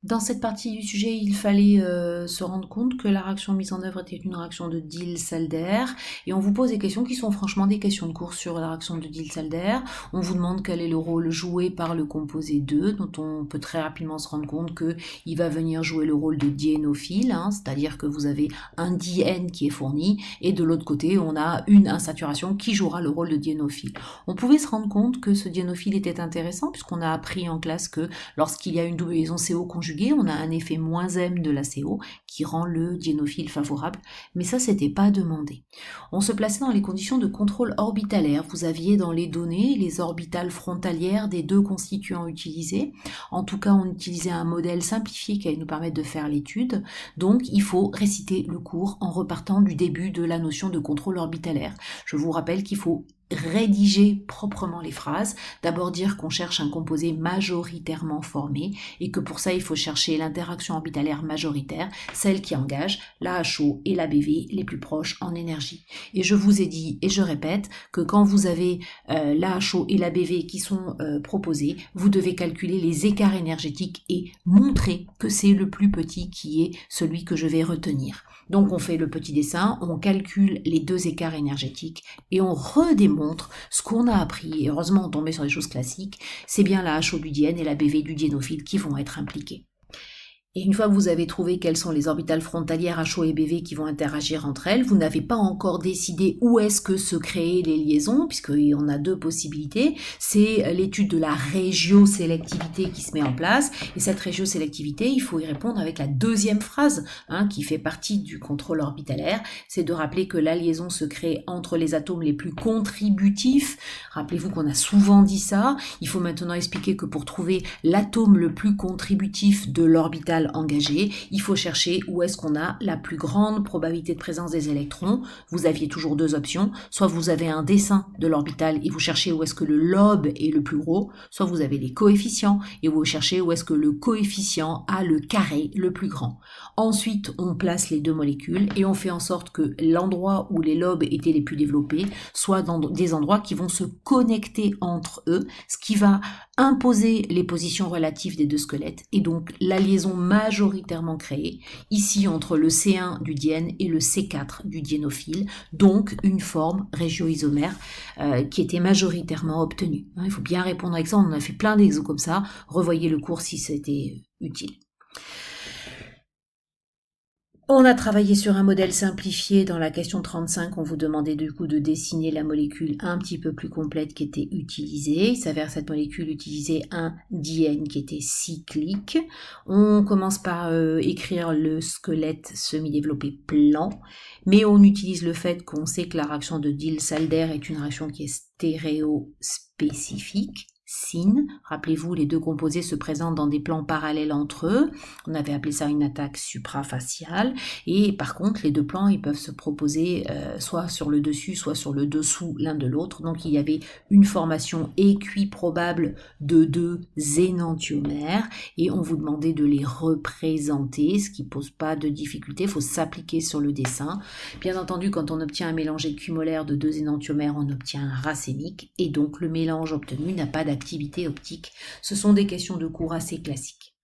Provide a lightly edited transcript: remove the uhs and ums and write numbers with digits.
Dans cette partie du sujet, il fallait se rendre compte que la réaction mise en œuvre était une réaction de Diels-Alder, et on vous pose des questions qui sont franchement des questions de cours sur la réaction de Diels-Alder. On vous demande quel est le rôle joué par le composé 2, dont on peut très rapidement se rendre compte qu'il va venir jouer le rôle de diénophile, c'est-à-dire que vous avez un diène qui est fourni, et de l'autre côté, on a une insaturation qui jouera le rôle de diénophile. On pouvait se rendre compte que ce diénophile était intéressant, puisqu'on a appris en classe que lorsqu'il y a une double liaison CO conjuguée, on a un effet moins M de la CO qui rend le diénophile favorable, mais ça c'était pas demandé. On se plaçait dans les conditions de contrôle orbitalaire. Vous aviez dans les données les orbitales frontalières des deux constituants utilisés. En tout cas, on utilisait un modèle simplifié qui allait nous permettre de faire l'étude. Donc, il faut réciter le cours en repartant du début de la notion de contrôle orbitalaire. Je vous rappelle qu'il faut rédiger proprement les phrases, d'abord dire qu'on cherche un composé majoritairement formé et que pour ça il faut chercher l'interaction orbitalaire majoritaire, celle qui engage la HO et la BV les plus proches en énergie. Et je vous ai dit et je répète que quand vous avez la HO et la BV qui sont proposés, vous devez calculer les écarts énergétiques et montrer que c'est le plus petit qui est celui que je vais retenir. Donc on fait le petit dessin, on calcule les deux écarts énergétiques et on redémontre ce qu'on a appris. Et heureusement on tombait sur des choses classiques, c'est bien la HO du diène et la BV du diénophile qui vont être impliqués. Et une fois que vous avez trouvé quelles sont les orbitales frontalières HO et BV qui vont interagir entre elles, vous n'avez pas encore décidé où est-ce que se créent les liaisons, puisqu'on a deux possibilités. C'est l'étude de la régiosélectivité qui se met en place. Et cette régiosélectivité, il faut y répondre avec la deuxième phrase qui fait partie du contrôle orbitalaire. C'est de rappeler que la liaison se crée entre les atomes les plus contributifs. Rappelez-vous qu'on a souvent dit ça. Il faut maintenant expliquer que pour trouver l'atome le plus contributif de l'orbital engagé, il faut chercher où est-ce qu'on a la plus grande probabilité de présence des électrons. Vous aviez toujours deux options, soit vous avez un dessin de l'orbital et vous cherchez où est-ce que le lobe est le plus gros, soit vous avez les coefficients et vous cherchez où est-ce que le coefficient a le carré le plus grand. Ensuite, on place les deux molécules et on fait en sorte que l'endroit où les lobes étaient les plus développés soit dans des endroits qui vont se connecter entre eux, ce qui va imposer les positions relatives des deux squelettes et donc la liaison majoritairement créée, ici entre le C1 du diène et le C4 du diénophile, donc une forme régioisomère qui était majoritairement obtenue. Il faut bien répondre avec ça, on en a fait plein d'exos comme ça, revoyez le cours si c'était utile. On a travaillé sur un modèle simplifié. Dans la question 35, on vous demandait du coup de dessiner la molécule un petit peu plus complète qui était utilisée. Il s'avère que cette molécule utilisait un diène qui était cyclique. On commence par écrire le squelette semi-développé plan, mais on utilise le fait qu'on sait que la réaction de Diels-Alder est une réaction qui est stéréospécifique. SYN. Rappelez-vous, les deux composés se présentent dans des plans parallèles entre eux. On avait appelé ça une attaque suprafaciale. Et par contre, les deux plans, ils peuvent se proposer soit sur le dessus, soit sur le dessous l'un de l'autre. Donc, il y avait une formation équiprobable de deux énantiomères. Et on vous demandait de les représenter, ce qui pose pas de difficulté. Il faut s'appliquer sur le dessin. Bien entendu, quand on obtient un mélange équimolaire de deux énantiomères, on obtient un racémique. Et donc, le mélange obtenu n'a pas d'activité optique. Ce sont des questions de cours assez classiques.